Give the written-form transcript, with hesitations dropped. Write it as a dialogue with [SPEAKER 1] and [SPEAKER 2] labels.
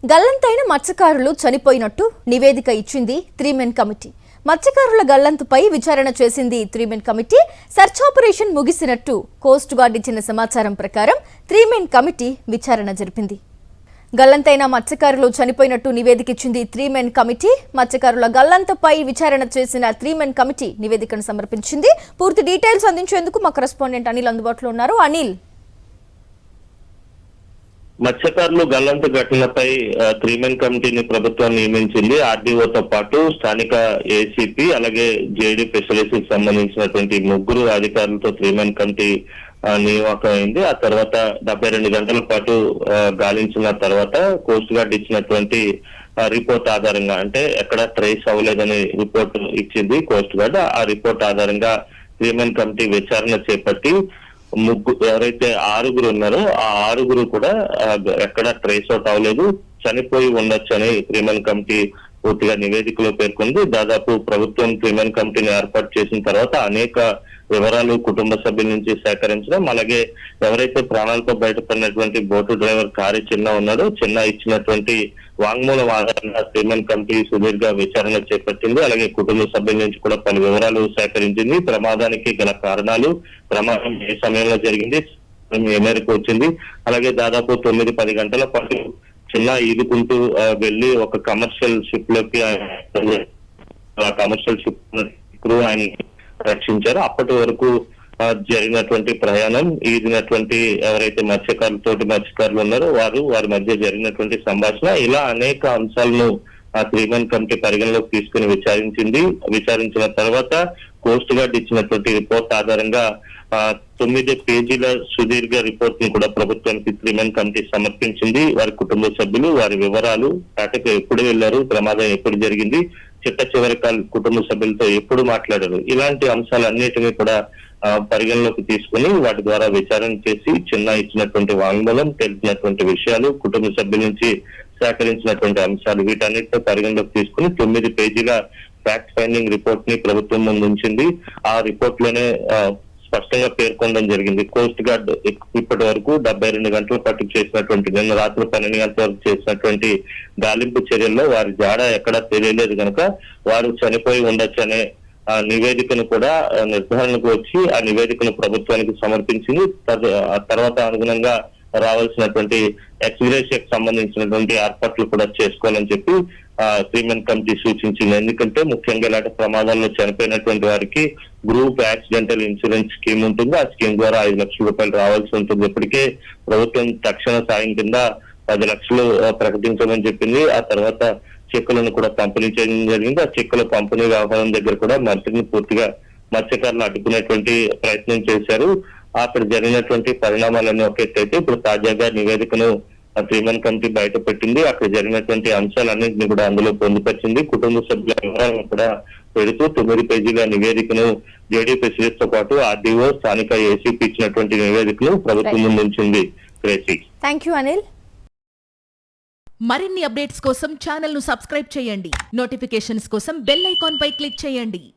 [SPEAKER 1] గల్లంతైన మత్స్యకారులు చనిపోయినట్టు నివేదిక ఇచ్చింది 3 మెన్ కమిటీ. మత్స్యకారుల గల్లంతుపై విచారణ చేసింది 3 మెన్ కమిటీ. సెర్చ్ ఆపరేషన్ ముగిసినట్టు కోస్ట్ గార్డ్ ఇచ్చిన సమాచారం ప్రకారం 3 మెన్ కమిటీ విచారణ జరిపింది. గల్లంతైన మత్స్యకారులు చనిపోయినట్టు నివేదిక ఇచ్చింది 3 మెన్ కమిటీ. మత్స్యకారుల గల్లంతుపై విచారణ చేసిన 3 మెన్ కమిటీ నివేదికను సమర్పించింది. పూర్తి డీటెయిల్స్ అందించేందుకు మా కరెస్పాండెంట్ అనిల్ అందుబాటులో ఉన్నారు. అనిల్,
[SPEAKER 2] మత్స్యకారులు గల్లంతు ఘటనపై 3 మెన్ కమిటీని ప్రభుత్వం నియమించింది. ఆర్డీఓతో పాటు స్థానిక ఏసీపీ అలాగే జేడీ ఫిషరీస్ కి సంబంధించినటువంటి 3 అధికారులతో 3 మెన్ కమిటీ నియామకమైంది. ఆ తర్వాత 72 గంటల పాటు గాలించిన తర్వాత కోస్ట్ గార్డ్ ఇచ్చినటువంటి రిపోర్ట్ ఆధారంగా, అంటే ఎక్కడ ట్రేస్ అవ్వలేదని రిపోర్ట్ ఇచ్చింది కోస్ట్ గార్డ్. ఆ రిపోర్ట్ ఆధారంగా 3 మెన్ కమిటీ విచారణ చేపట్టి ఎవరైతే 6 ఉన్నారో ఆ 6 కూడా ఎక్కడ ట్రేస్ అవుట్ అవ్వలేదు, చనిపోయి ఉండొచ్చు అని 3 మెన్ కమిటీ పూర్తిగా నివేదికలో పేర్కొంది. దాదాపు ప్రభుత్వం 3 మెన్ కమిటీని ఏర్పాటు చేసిన తర్వాత అనేక వివరాలు కుటుంబ సభ్యుల నుంచి సేకరించడం, అలాగే ఎవరైతే ప్రాణాలతో బయటపడినటువంటి బోటు డ్రైవర్ కారి చిన్న ఉన్నాడో చిన్న ఇచ్చినటువంటి వాంగ్మూలం ఆధారంగా 3 మెన్ కమిటీ సుదీర్ఘ విచారణ చేపట్టింది. అలాగే కుటుంబ సభ్యుల నుంచి కూడా పలు వివరాలు సేకరించింది. ప్రమాదానికి గల కారణాలు, ప్రమాదం ఏ సమయంలో జరిగింది, ఏ మేరకు వచ్చింది, అలాగే దాదాపు 9-10 గంటల పాటు చిన్న ఈదుకుంటూ వెళ్లి ఒక కమర్షియల్ షిప్ లోకి కమర్షియల్ షిప్ క్రూ ఆయన రక్షించారు. అప్పటి వరకు జరిగినటువంటి ప్రయాణం, ఈదినటువంటి ఎవరైతే మత్స్యకారులు ఉన్నారో వారి మధ్య జరిగినటువంటి సంభాషణ, ఇలా అనేక అంశాలను 3 మెన్ కమిటీ పరిగణలోకి తీసుకుని విచారించిన తర్వాత కోస్ట్ గార్డ్ ఇచ్చినటువంటి రిపోర్ట్ ఆధారంగా 9 పేజీల సుదీర్ఘ రిపోర్ట్ ని కూడా ప్రభుత్వానికి 3 మెన్ కమిటీ సమర్పించింది. వారి కుటుంబ సభ్యులు, వారి వివరాలు, వేటకు ఎప్పుడు వెళ్లారు, ప్రమాదం ఎప్పుడు జరిగింది, చివరి కుటుంబ సభ్యులతో ఎప్పుడు మాట్లాడారు, ఇలాంటి అంశాలన్నిటినీ కూడా పరిగణలోకి తీసుకుని వాటి ద్వారా విచారణ చేసి చిన్న ఇచ్చినటువంటి వాంగ్మూలం, తెలిసినటువంటి విషయాలు, కుటుంబ సభ్యుల నుంచి సేకరించినటువంటి అంశాలు, వీటన్నిటితో పరిగణలోకి తీసుకుని 9 పేజీల ఫ్యాక్ట్ ఫైండింగ్ రిపోర్ట్ ని ప్రభుత్వం ముందు ఉంచింది. ఆ రిపోర్ట్ లోనే స్పష్టంగా పేర్కొనడం జరిగింది. కోస్ట్ గార్డ్ ఇప్పటి వరకు 72 గంటల పాటు చేసినటువంటి, నిన్న రాత్రి 12 గంటల వరకు చేసినటువంటి గాలింపు చర్యల్లో వారి జాడ ఎక్కడా తెలియలేదు కనుక వారు చనిపోయి ఉండొచ్చు అనే నివేదికను కూడా నిర్ధారణకు వచ్చి ఆ నివేదికను ప్రభుత్వానికి సమర్పించింది. తర్వాత అనుగుణంగా రావాల్సినటువంటి ఎక్స్గ్రేషియాకి సంబంధించినటువంటి ఏర్పాట్లు కూడా చేసుకోవాలని చెప్పి 3 మెన్ కమిటీ సూచించింది. ఎందుకంటే ముఖ్యంగా ఇలాంటి ప్రమాదాల్లో చనిపోయినటువంటి వారికి గ్రూప్ యాక్సిడెంటల్ ఇన్సూరెన్స్ స్కీమ్ ఉంటుంది. ఆ స్కీమ్ ద్వారా 5 లక్షల రూపాయలు రావాల్సి ఉంటుంది. ఇప్పటికే ప్రభుత్వం తక్షణ సాయం కింద 10 లక్షలు ప్రకటించమని చెప్పింది. ఆ తర్వాత చెక్కులను కూడా పంపిణీ చేయడం జరిగింది. ఆ చెక్కుల పంపిణీ వ్యవహారం దగ్గర కూడా మంత్రిని పూర్తిగా మత్స్యకారులు అడ్డుకునేటువంటి ప్రయత్నం చేశారు. అక్కడ జరిగినటువంటి పరిణామాలన్నీ ఒక ఎత్తైతే ఇప్పుడు తాజాగా నివేదికను 3 మెన్ కమిటీ బయట పెట్టింది. అక్కడ జరిగినటువంటి అంశాలన్నింటినీ కూడా అందులో పొందుపరిచింది. కుటుంబ సభ్యుల వివరాలను కూడా పెడుతూ 9 పేజీల నివేదికను జేడీ ఫిషరీస్ తో పాటు ఆర్డీఓ, స్థానిక ఏసీపీ ఇచ్చినటువంటి నివేదికను ప్రభుత్వం ముందు ఉంచింది.
[SPEAKER 1] థాంక్యూ అనిల్.
[SPEAKER 3] మరిన్ని అప్డేట్స్ కోసం ఛానల్ ను సబ్స్క్రైబ్ చేయండి. నోటిఫికేషన్స్ కోసం బెల్ ఐకాన్ పై క్లిక్ చేయండి.